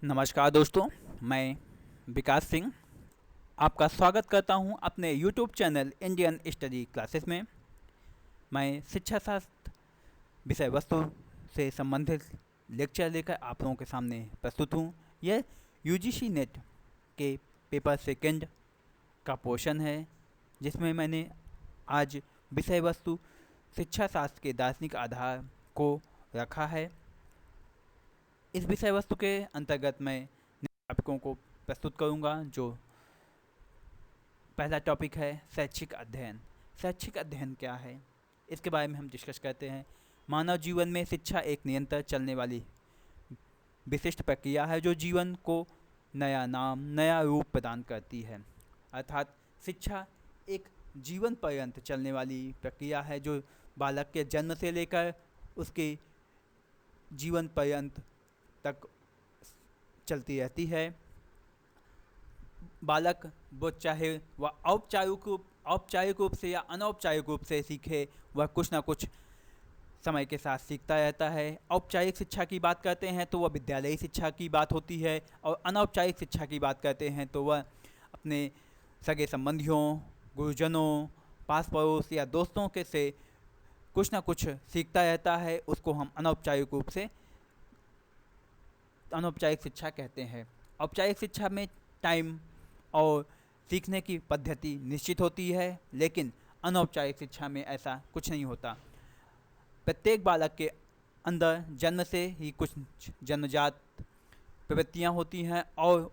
नमस्कार दोस्तों, मैं विकास सिंह आपका स्वागत करता हूं अपने YouTube channel Indian study classes में। मैं शिक्षा शास्त्र विषय वस्तु से संबंधित लेक्चर लेकर आप लोगों के सामने प्रस्तुत हूं। यह UGC नेट के पेपर सेकंड का पोर्शन है, जिसमें मैंने आज विषय वस्तु शिक्षा शास्त्र के दार्शनिक आधार को रखा है। इस विषय वस्तु के अंतर्गत मैं टॉपिकों को प्रस्तुत करूंगा। जो पहला टॉपिक है शैक्षिक अध्ययन। शैक्षिक अध्ययन क्या है, इसके बारे में हम डिस्कस करते हैं। मानव जीवन में शिक्षा एक निरंतर चलने वाली विशिष्ट प्रक्रिया है जो जीवन को नया नाम, नया रूप प्रदान करती है। अर्थात शिक्षा एक जीवन पर्यंत चलने वाली प्रक्रिया है जो बालक के जन्म से लेकर उसके जीवन पर्यंत तक चलती रहती है। बालक वो चाहे वह औपचारिक रूप से या अनौपचारिक रूप से सीखे, वह कुछ ना कुछ समय के साथ सीखता रहता है। औपचारिक शिक्षा की बात करते हैं तो वह विद्यालयी शिक्षा की बात होती है, और अनौपचारिक शिक्षा की बात करते हैं तो वह अपने सगे संबंधियों, गुरुजनों, पास पड़ोस या दोस्तों के से कुछ ना कुछ सीखता रहता है। उसको हम अनौपचारिक शिक्षा कहते हैं। औपचारिक शिक्षा में टाइम और सीखने की पद्धति निश्चित होती है, लेकिन अनौपचारिक शिक्षा में ऐसा कुछ नहीं होता। प्रत्येक बालक के अंदर जन्म से ही कुछ जन्मजात प्रवृत्तियां होती हैं, और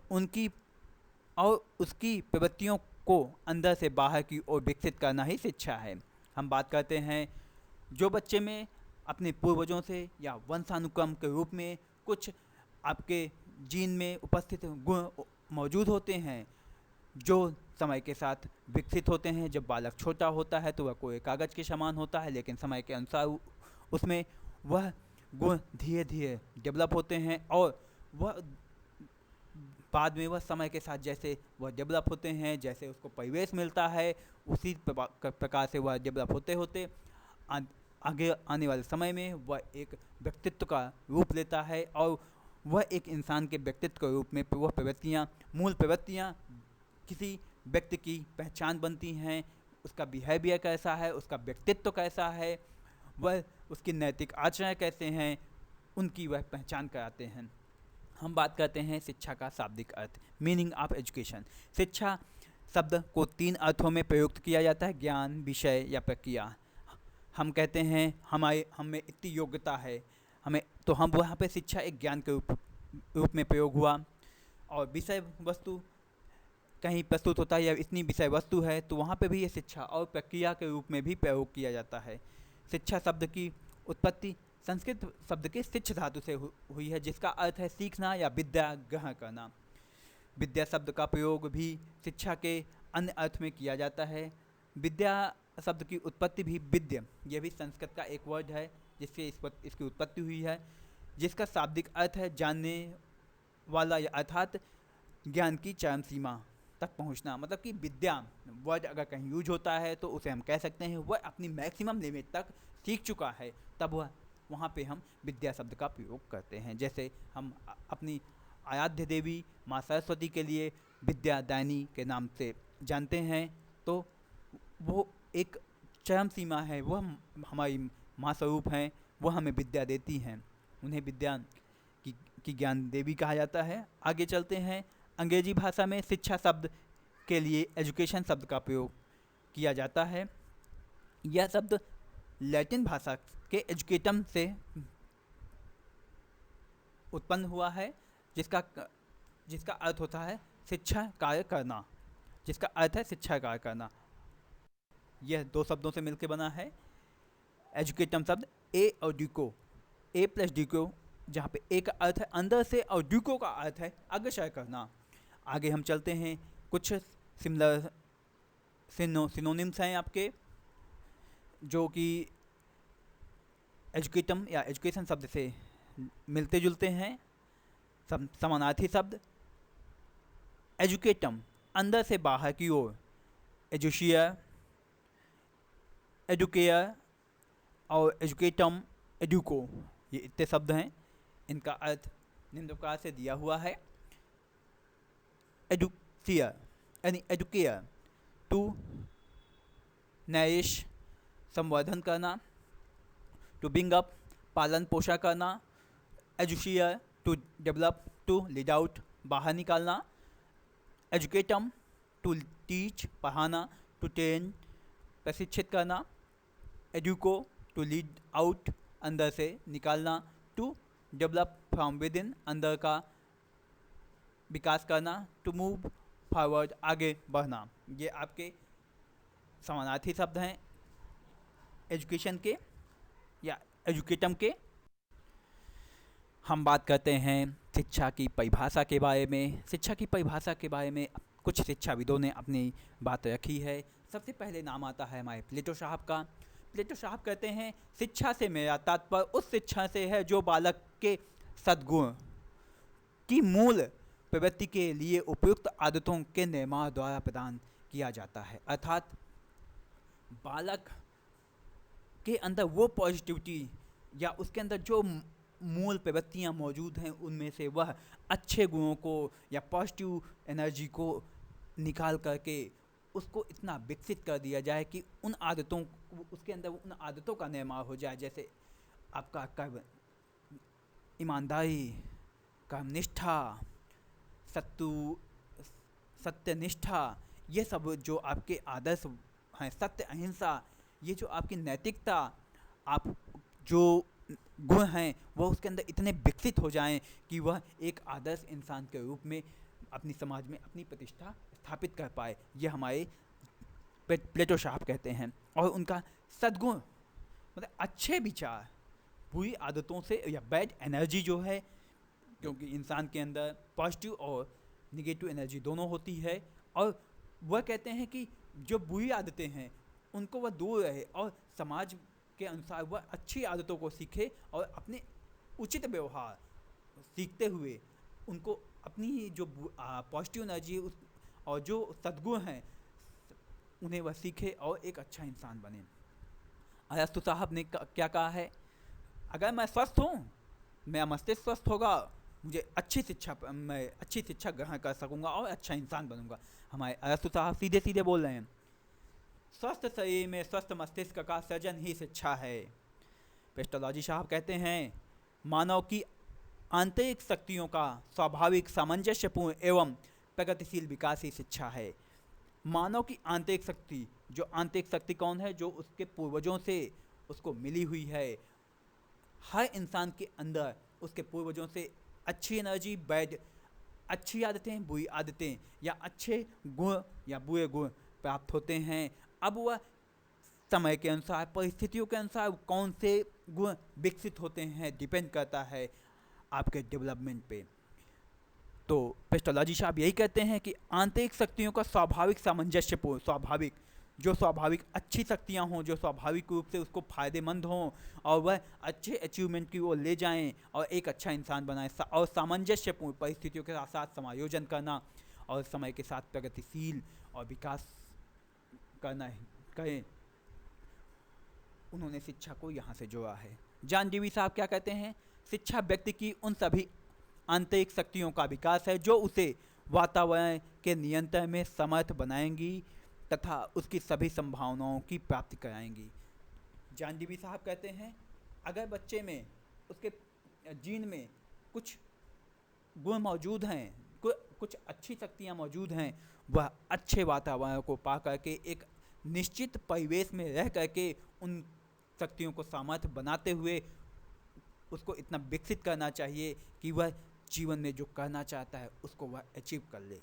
उसकी प्रवृत्तियों को अंदर से बाहर की ओर विकसित करना ही शिक्षा है। हम बात करते हैं जो बच्चे में अपने पूर्वजों से या वंशानुक्रम के रूप में कुछ आपके जीन में उपस्थित गुण मौजूद होते हैं, जो समय के साथ विकसित होते हैं। जब बालक छोटा होता है तो वह कोई कागज़ के समान होता है, लेकिन समय के अनुसार उसमें वह गुण धीरे धीरे डेवलप होते हैं, और वह बाद में वह समय के साथ जैसे वह डेवलप होते हैं, जैसे उसको परिवेश मिलता है, उसी प्रकार से वह डेवलप होते होते आगे आने वाले समय में वह एक व्यक्तित्व का रूप लेता है, और वह एक इंसान के व्यक्तित्व के रूप में वह प्रवृत्तियाँ, मूल प्रवृत्तियाँ किसी व्यक्ति की पहचान बनती हैं। उसका बिहेवियर कैसा है, उसका व्यक्तित्व कैसा है, वह उसके नैतिक आचरण कैसे हैं, उनकी वह पहचान कराते हैं। हम बात करते हैं शिक्षा का शाब्दिक अर्थ, मीनिंग ऑफ एजुकेशन। शिक्षा शब्द को 3 अर्थों में प्रयुक्त किया जाता है: ज्ञान, विषय या प्रक्रिया। हम कहते हैं हमें इतनी योग्यता है, हम वहाँ पे शिक्षा एक ज्ञान के रूप में प्रयोग हुआ, और विषय वस्तु कहीं प्रस्तुत होता है या इतनी विषय वस्तु है, तो वहाँ पे भी ये शिक्षा और प्रक्रिया के रूप में भी प्रयोग किया जाता है। शिक्षा शब्द की उत्पत्ति संस्कृत शब्द के शिक्ष धातु से हुई है, जिसका अर्थ है सीखना या विद्या ग्रहण करना। विद्या शब्द का प्रयोग भी शिक्षा के अन्य अर्थ में किया जाता है। विद्या शब्द की उत्पत्ति भी विद्य, यह भी संस्कृत का एक वर्ड है जिससे इसकी उत्पत्ति हुई है, जिसका शाब्दिक अर्थ है जानने वाला, या अर्थात ज्ञान की चरम सीमा तक पहुंचना। मतलब कि विद्या वर्ड अगर कहीं यूज होता है तो उसे हम कह सकते हैं वह अपनी मैक्सिमम लिमिट तक सीख चुका है, तब वहाँ पे हम विद्या शब्द का प्रयोग करते हैं। जैसे हम अपनी आराध्य देवी माँ सरस्वती के लिए विद्यादायनी के नाम से जानते हैं, तो वो एक चरम सीमा है, वह हमारी माँ स्वरूप हैं, वह हमें विद्या देती हैं। उन्हें विद्या की ज्ञान देवी कहा जाता है। आगे चलते हैं। अंग्रेजी भाषा में शिक्षा शब्द के लिए एजुकेशन शब्द का प्रयोग किया जाता है। यह शब्द लैटिन भाषा के एजुकेटम से उत्पन्न हुआ है, जिसका अर्थ होता है शिक्षा कार्य करना, जिसका अर्थ है शिक्षा कार्य करना। यह 2 शब्दों से मिलकर बना है। एजुकेटम शब्द ए और डिको, ए प्लस डिको, जहाँ पे ए का अर्थ है अंदर से और डिको का अर्थ है अग्रसर करना। आगे हम चलते हैं। कुछ सिमिलर सिनोनिम्स हैं आपके, जो कि एजुकेटम या एजुकेशन शब्द से मिलते जुलते हैं। समानार्थी शब्द एजुकेटम अंदर से बाहर की ओर, एजुशियर, एडुकेयर और एजुकेटम, एडुको, ये इतने शब्द हैं। इनका अर्थ निम्न प्रकार से दिया हुआ है। एडुकेयर यानी एडुकेयर, टू नरिश संवर्धन करना, टू बिंग अप पालन पोषण करना, एजुशियर to develop to lead out बाहर निकालना, एजुकेटम टू टीच पढ़ाना, टू ट्रेन प्रशिक्षित करना, एडुको टू लीड आउट अंदर से निकालना, to develop from with in अंदर का विकास करना, टू मूव फॉरवर्ड आगे बढ़ना। ये आपके समानार्थी शब्द हैं एजुकेशन के या एजुकेटम के। हम बात करते हैं शिक्षा की परिभाषा के बारे में। शिक्षा की परिभाषा के बारे में कुछ शिक्षाविदों ने अपनी बात रखी है। सबसे पहले नाम आता है हमारे प्लेटो साहब का। प्लेटो साहब कहते हैं शिक्षा से मेरा तात्पर्य उस शिक्षा से है जो बालक के सद्गुण की मूल प्रवृत्ति के लिए उपयुक्त आदतों के निर्माण द्वारा प्रदान किया जाता है। अर्थात बालक के अंदर वो पॉजिटिविटी या उसके अंदर जो मूल प्रवृत्तियाँ मौजूद हैं उनमें से वह अच्छे गुणों को या पॉजिटिव एनर्जी को निकाल करके उसको इतना विकसित कर दिया जाए कि उन आदतों उसके अंदर उन आदतों का निर्माण हो जाए, जैसे आपका कर्म, ईमानदारी, कर्मनिष्ठा, सत्यनिष्ठा, ये सब जो आपके आदर्श हैं, सत्य, अहिंसा, ये जो आपकी नैतिकता, आप जो गुण हैं वह उसके अंदर इतने विकसित हो जाएं कि वह एक आदर्श इंसान के रूप में अपनी समाज में अपनी प्रतिष्ठा स्थापित कर पाए। ये हमारे प्लेटो साहब कहते हैं। और उनका सद्गुण मतलब अच्छे विचार, बुरी आदतों से या बैड एनर्जी जो है, क्योंकि इंसान के अंदर पॉजिटिव और निगेटिव एनर्जी दोनों होती है, और वह कहते हैं कि जो बुरी आदतें हैं उनको वह दूर रहे और समाज के अनुसार वह अच्छी आदतों को सीखे और अपने उचित व्यवहार सीखते हुए उनको अपनी जो पॉजिटिव एनर्जी और जो सद्गुण हैं उन्हें वह सीखे और एक अच्छा इंसान बने। अरस्तु साहब ने क्या कहा है, अगर मैं स्वस्थ हूँ, मेरा मस्तिष्क स्वस्थ होगा, मुझे मैं अच्छी शिक्षा ग्रहण कर सकूँगा और अच्छा इंसान बनूंगा। हमारे अरस्तु साहब सीधे सीधे बोल रहे हैं, स्वस्थ शरीर में स्वस्थ मस्तिष्क का सृजन ही शिक्षा है। पेस्टोलॉजी साहब कहते हैं मानव की आंतरिक शक्तियों का स्वाभाविक सामंजस्यपूर्ण एवं प्रगतिशील विकास ही शिक्षा है। मानव की आंतरिक शक्ति, जो आंतरिक शक्ति कौन है, जो उसके पूर्वजों से उसको मिली हुई है। हर इंसान के अंदर उसके पूर्वजों से अच्छी एनर्जी, बैड, अच्छी आदतें, बुरी आदतें या अच्छे गुण या बुरे गुण प्राप्त होते हैं। अब वह समय के अनुसार, परिस्थितियों के अनुसार कौन से गुण विकसित होते हैं डिपेंड करता है आपके डेवलपमेंट पे। तो पेस्टोलॉजी साहब यही कहते हैं कि आंतरिक शक्तियों का स्वाभाविक सामंजस्यपूर्ण, स्वाभाविक अच्छी शक्तियाँ हों, जो स्वाभाविक रूप से उसको फ़ायदेमंद हों और वह अच्छे अचीवमेंट की ओर ले जाएं और एक अच्छा इंसान बनाएं, और सामंजस्यपूर्ण परिस्थितियों के साथ समायोजन करना और समय के साथ प्रगतिशील और विकास करना करें। उन्होंने शिक्षा को यहाँ से जोड़ा है। जॉन डेवी साहब क्या कहते हैं, शिक्षा व्यक्ति की उन सभी आंतरिक शक्तियों का विकास है जो उसे वातावरण के नियंत्रण में समर्थ बनाएंगी तथा उसकी सभी संभावनाओं की प्राप्ति कराएंगी। जॉन डेवी साहब कहते हैं अगर बच्चे में उसके जीन में कुछ गुण मौजूद हैं, कुछ अच्छी शक्तियाँ मौजूद हैं, वह अच्छे वातावरण को पा करके एक निश्चित परिवेश में रह करके उन शक्तियों को सामर्थ्य बनाते हुए उसको इतना विकसित करना चाहिए कि वह जीवन में जो करना चाहता है उसको वह अचीव कर ले।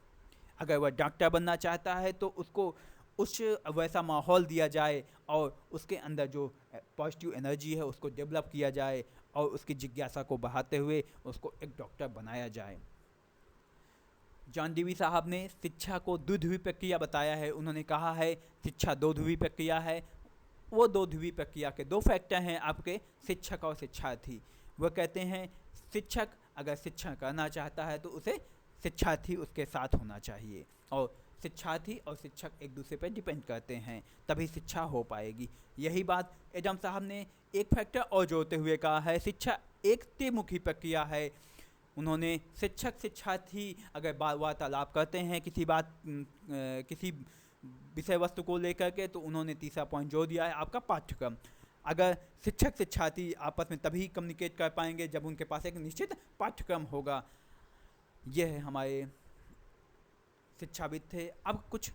अगर वह डॉक्टर बनना चाहता है तो उसको उस वैसा माहौल दिया जाए और उसके अंदर जो पॉजिटिव एनर्जी है उसको डेवलप किया जाए और उसकी जिज्ञासा को बढ़ाते हुए उसको एक डॉक्टर बनाया जाए। जॉन डेवी साहब ने शिक्षा को द्विध्रुवी प्रक्रिया बताया है। उन्होंने कहा है शिक्षा दो ध्रुवी प्रक्रिया है। वो दो ध्रुवी प्रक्रिया के दो फैक्टर हैं आपके, शिक्षक और शिक्षार्थी। वह कहते हैं शिक्षक अगर शिक्षा करना चाहता है तो उसे शिक्षार्थी उसके साथ होना चाहिए, और शिक्षार्थी और शिक्षक एक दूसरे पर डिपेंड करते हैं, तभी शिक्षा हो पाएगी। यही बात एडम साहब ने एक फैक्टर और जोड़ते हुए कहा है, शिक्षा एक त्रिमुखी प्रक्रिया है। उन्होंने शिक्षक शिक्षार्थी अगर वार्तालाप करते हैं किसी विषय वस्तु को लेकर के, तो उन्होंने तीसरा पॉइंट जोड़ दिया है आपका पाठ्यक्रम। अगर शिक्षक शिक्षार्थी आपस में तभी कम्युनिकेट कर पाएंगे जब उनके पास एक निश्चित पाठ्यक्रम होगा। यह है हमारे शिक्षाविद थे। अब कुछ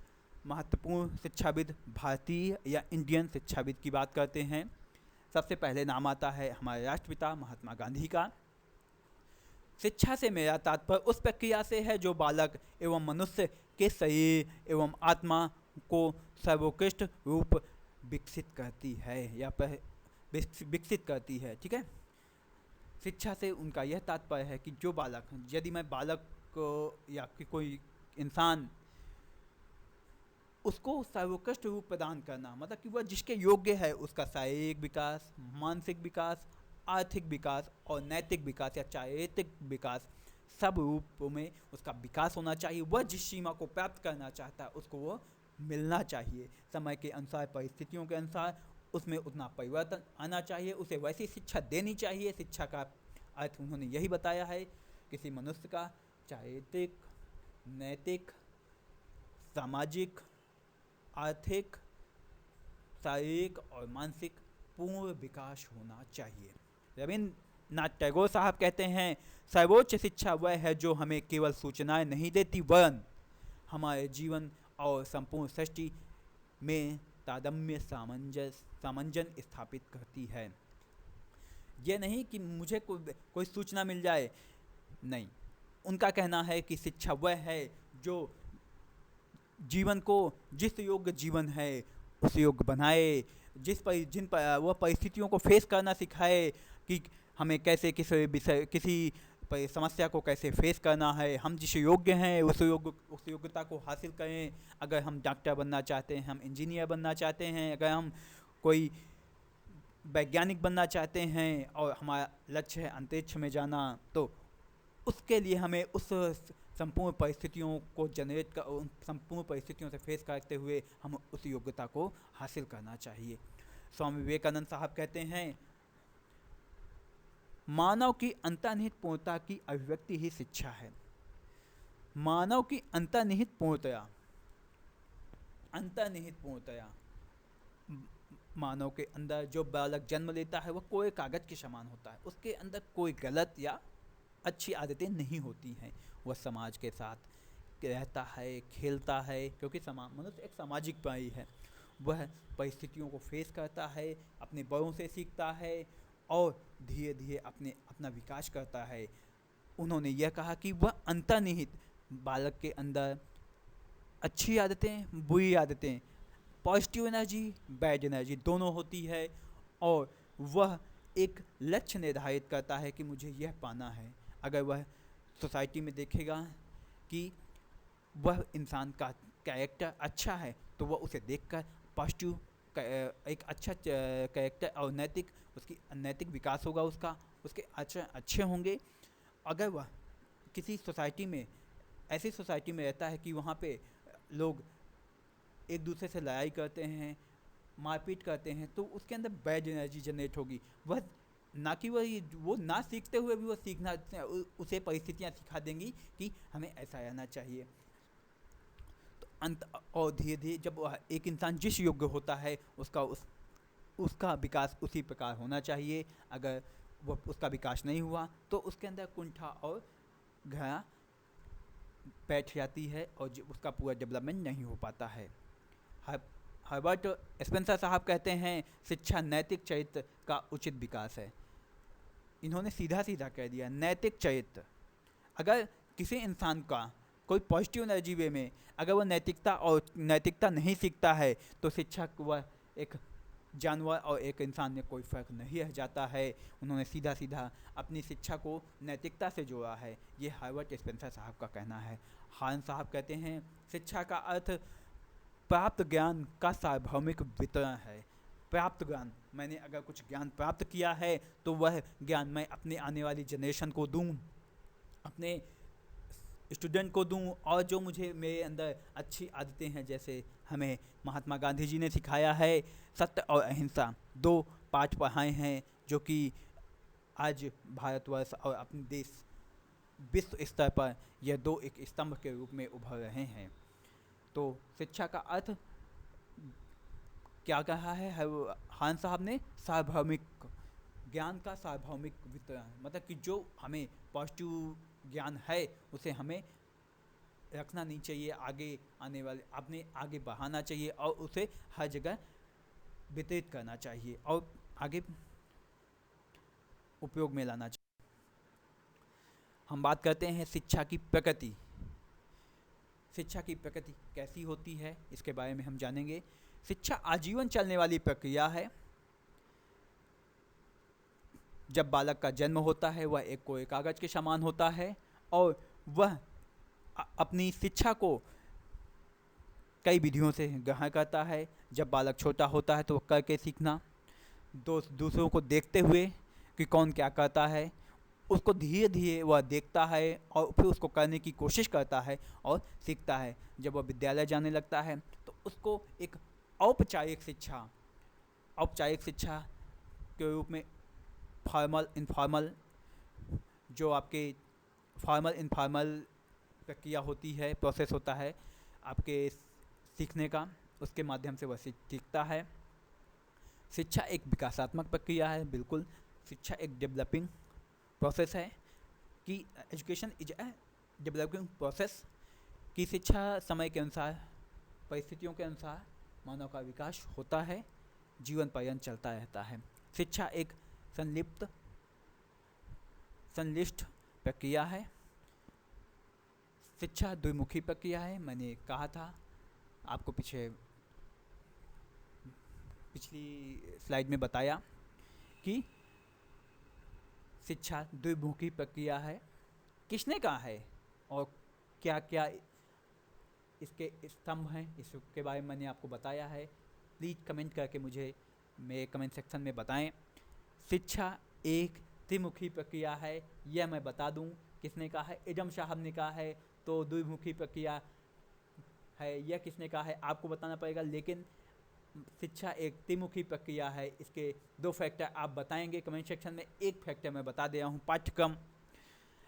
महत्वपूर्ण शिक्षाविद, भारतीय या इंडियन शिक्षाविद की बात करते हैं। सबसे पहले नाम आता है हमारे राष्ट्रपिता महात्मा गांधी का। शिक्षा से मेरा तात्पर्य उस प्रक्रिया से है जो बालक एवं मनुष्य के शरीर एवं आत्मा को सर्वोत्कृष्ट रूप विकसित करती है या विकसित करती है। ठीक है, शिक्षा से उनका यह तात्पर्य है कि जो बालक, यदि मैं बालक को या कोई इंसान, उसको सर्वोत्कृष्ट रूप प्रदान करना, मतलब कि वह जिसके योग्य है उसका शारीरिक विकास, मानसिक विकास, आर्थिक विकास और नैतिक विकास या चारित्रिक विकास, सब रूपों में उसका विकास होना चाहिए। वह जिस सीमा को प्राप्त करना चाहता है उसको वो मिलना चाहिए। समय के अनुसार, परिस्थितियों के अनुसार उसमें उतना परिवर्तन आना चाहिए, उसे वैसी शिक्षा देनी चाहिए। शिक्षा का अर्थ उन्होंने यही बताया है, किसी मनुष्य का चारित्रिक, नैतिक, सामाजिक, आर्थिक, शारीरिक और मानसिक पूर्ण विकास होना चाहिए। रविन्द्रनाथ टैगोर साहब कहते हैं, सर्वोच्च शिक्षा वह है जो हमें केवल सूचनाएं नहीं देती वरन हमारे जीवन और संपूर्ण सृष्टि में तारतम्य सामंजन स्थापित करती है। यह नहीं कि मुझे कोई सूचना मिल जाए, नहीं। उनका कहना है कि शिक्षा वह है जो जीवन को, जिस योग्य जीवन है उस योग्य बनाए, वह परिस्थितियों को फेस करना सिखाए कि हमें कैसे किसी समस्या को कैसे फेस करना है। हम जिस योग्य हैं उस योग्यता को हासिल करें। अगर हम डॉक्टर बनना चाहते हैं, हम इंजीनियर बनना चाहते हैं, अगर हम कोई वैज्ञानिक बनना चाहते हैं और हमारा लक्ष्य है अंतरिक्ष में जाना, तो उसके लिए हमें उस संपूर्ण परिस्थितियों को उन संपूर्ण परिस्थितियों से फेस करते हुए हम उस योग्यता को हासिल करना चाहिए। स्वामी विवेकानंद साहब कहते हैं, मानव की अंतर्निहित पूर्णता की अभिव्यक्ति ही शिक्षा है। मानव की अंतर्निहित पूर्णता, मानव के अंदर जो बालक जन्म लेता है वह कोई कागज के समान होता है। उसके अंदर कोई गलत या अच्छी आदतें नहीं होती हैं। वह समाज के साथ रहता है, खेलता है, क्योंकि मनुष्य एक सामाजिक प्राणी है। वह परिस्थितियों को फेस करता है, अपने बड़ों से सीखता है और धीरे धीरे अपना विकास करता है। उन्होंने यह कहा कि वह अंतर्निहित बालक के अंदर अच्छी आदतें, बुरी आदतें, पॉजिटिव एनर्जी, बैड एनर्जी दोनों होती है और वह एक लक्ष्य निर्धारित करता है कि मुझे यह पाना है। अगर वह सोसाइटी में देखेगा कि वह इंसान का कैरेक्टर अच्छा है तो वह उसे देखकर पॉजिटिव एक अच्छा कैरेक्टर और नैतिक विकास होगा, उसके अच्छे होंगे। अगर वह किसी सोसाइटी में, ऐसी सोसाइटी में रहता है कि वहाँ पे लोग एक दूसरे से लड़ाई करते हैं, मारपीट करते हैं, तो उसके अंदर बैड एनर्जी जनरेट होगी। वह ना कि वो ना सीखते हुए भी वो सीखना, उसे परिस्थितियाँ सिखा देंगी कि हमें ऐसा रहना चाहिए। तो और धीरे धीरे जब एक इंसान जिस योग्य होता है उसका विकास उसी प्रकार होना चाहिए। अगर वह उसका विकास नहीं हुआ तो उसके अंदर कुंठा और घृणा बैठ जाती है और उसका पूरा डेवलपमेंट नहीं हो पाता है। हर्बर्ट स्पेंसर साहब कहते हैं, शिक्षा नैतिक चरित्र का उचित विकास है। इन्होंने सीधा सीधा कह दिया, नैतिक चरित्र। अगर किसी इंसान का कोई पॉजिटिव एनर्जी वे में अगर वह नैतिकता नहीं सीखता है तो शिक्षा वह एक जानवर और एक इंसान में कोई फ़र्क नहीं रह जाता है। उन्होंने सीधा सीधा अपनी शिक्षा को नैतिकता से जोड़ा है। ये हर्बर्ट स्पेंसर साहब का कहना है। हान साहब कहते हैं, शिक्षा का अर्थ प्राप्त ज्ञान का सार्वभौमिक वितरण है। प्राप्त ज्ञान, मैंने अगर कुछ ज्ञान प्राप्त किया है तो वह ज्ञान मैं अपने आने वाली जनरेशन को दूं, अपने स्टूडेंट को दूं, और जो मुझे मेरे अंदर अच्छी आदतें हैं, जैसे हमें महात्मा गांधी जी ने सिखाया है, सत्य और अहिंसा 2 पाठ पढ़ाए हैं, जो कि आज भारतवर्ष और अपने देश विश्व स्तर पर ये दो एक स्तंभ के रूप में उभर रहे हैं। तो शिक्षा का अर्थ क्या कहा है हान साहब ने? सार्वभौमिक ज्ञान का सार्वभौमिक वितरण, मतलब कि जो हमें पॉजिटिव ज्ञान है उसे हमें रखना नहीं चाहिए, आगे आने वाले अपने आगे बढ़ाना चाहिए और उसे हर जगह वितरित करना चाहिए और आगे उपयोग में लाना चाहिए। हम बात करते हैं शिक्षा की प्रकृति। शिक्षा की प्रकृति कैसी होती है इसके बारे में हम जानेंगे। शिक्षा आजीवन चलने वाली प्रक्रिया है। जब बालक का जन्म होता है वह एक कोरे कागज के समान होता है और वह अपनी शिक्षा को कई विधियों से ग्रहण करता है। जब बालक छोटा होता है तो वह करके सीखना, दूसरों को देखते हुए कि कौन क्या करता है, उसको धीरे धीरे वह देखता है और फिर उसको करने की कोशिश करता है और सीखता है। जब वह विद्यालय जाने लगता है तो उसको एक औपचारिक शिक्षा के रूप में फॉर्मल इनफॉर्मल, जो आपके फॉर्मल इनफॉर्मल प्रक्रिया होती है, प्रोसेस होता है आपके सीखने का, उसके माध्यम से वह सीखता है। शिक्षा एक विकासात्मक प्रक्रिया है, बिल्कुल। शिक्षा एक डेवलपिंग प्रोसेस है कि education is a developing process, कि शिक्षा समय के अनुसार, परिस्थितियों के अनुसार मानव का विकास होता है, जीवन पर्यंत चलता रहता है। शिक्षा एक संलिष्ट प्रक्रिया है। शिक्षा द्विमुखी प्रक्रिया है। मैंने कहा था आपको पिछली स्लाइड में बताया कि शिक्षा द्विमुखी प्रक्रिया है। किसने कहा है और क्या क्या इसके स्तंभ हैं, इसके बारे में मैंने आपको बताया है। प्लीज़ कमेंट करके मुझे मेरे कमेंट सेक्शन में बताएं। शिक्षा एक त्रिमुखी प्रक्रिया है, यह मैं बता दूं। किसने कहा है? एडम साहब ने कहा है। तो द्विमुखी प्रक्रिया है, यह किसने कहा है आपको बताना पड़ेगा। लेकिन शिक्षा एक त्रिमुखी प्रक्रिया है, इसके दो फैक्टर आप बताएंगे कमेंट सेक्शन में। एक फैक्टर मैं बता दे रहा हूँ, पाठ्यक्रम।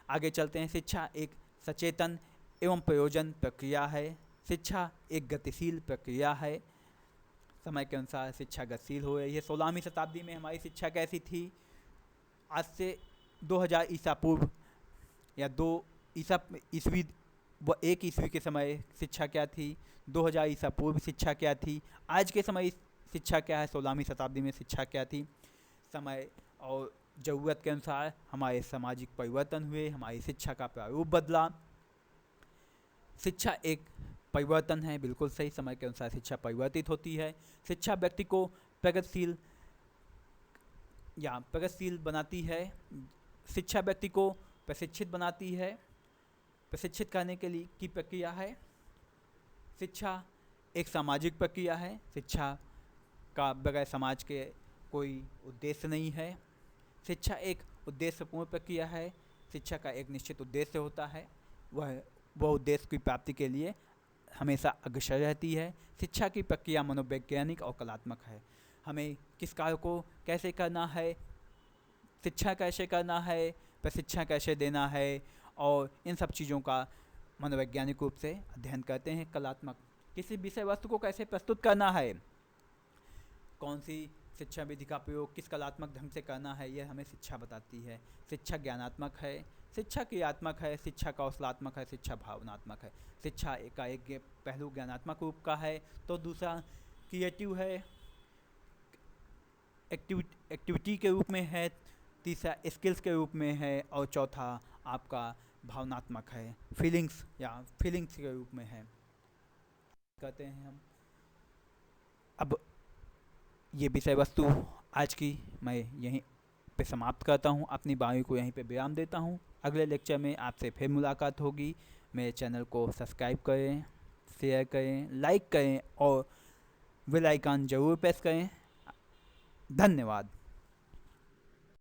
आगे चलते हैं। शिक्षा एक सचेतन एवं प्रयोजन प्रक्रिया है। शिक्षा एक गतिशील प्रक्रिया है। समय के अनुसार शिक्षा गतिशील हो रही है। 16वीं शताब्दी में हमारी शिक्षा कैसी थी? आज से 2000 ईसा पूर्व या 1 ईस्वी के समय शिक्षा क्या थी? 2000 ईसा पूर्व शिक्षा क्या थी? आज के समय शिक्षा क्या है? 16वीं शताब्दी में शिक्षा क्या थी? समय और ज़रूरत के अनुसार हमारे सामाजिक परिवर्तन हुए, हमारी शिक्षा का प्रारूप बदला। शिक्षा एक परिवर्तन है, बिल्कुल सही। समय के अनुसार शिक्षा परिवर्तित होती है। शिक्षा व्यक्ति को प्रगतिशील बनाती है। शिक्षा व्यक्ति को प्रशिक्षित बनाती है। प्रशिक्षित करने के लिए की प्रक्रिया है। शिक्षा एक सामाजिक प्रक्रिया है। शिक्षा का बगैर समाज के कोई उद्देश्य नहीं है। शिक्षा एक उद्देश्यपूर्ण प्रक्रिया है। शिक्षा का एक निश्चित उद्देश्य होता है, वह उद्देश्य की प्राप्ति के लिए हमेशा अग्रसर रहती है। शिक्षा की प्रक्रिया मनोवैज्ञानिक और कलात्मक है। हमें किस कार्य को कैसे करना है, शिक्षा कैसे करना है, प्रशिक्षण कैसे देना है, और इन सब चीज़ों का मनोवैज्ञानिक रूप से अध्ययन करते हैं। कलात्मक, किसी विषय वस्तु को कैसे प्रस्तुत करना है, कौन सी शिक्षा विधि का प्रयोग किस कलात्मक ढंग से करना है, यह हमें शिक्षा बताती है। शिक्षा ज्ञानात्मक है, शिक्षा क्रियात्मक है, शिक्षा कौशलात्मक है, शिक्षा भावनात्मक है। शिक्षा का एक पहलू ज्ञानात्मक रूप का है, तो दूसरा क्रिएटिव है, एक्टिविटी के रूप में है, तीसरा स्किल्स के रूप में है, और चौथा आपका भावनात्मक है, फीलिंग्स के रूप में है। कहते हैं हम। अब ये विषय वस्तु आज की मैं यहीं पे समाप्त करता हूँ, अपनी वाणी को यहीं पे विराम देता हूँ। अगले लेक्चर में आपसे फिर मुलाकात होगी। मेरे चैनल को सब्सक्राइब करें, शेयर करें, लाइक करें और बेल आइकन ज़रूर प्रेस करें। धन्यवाद।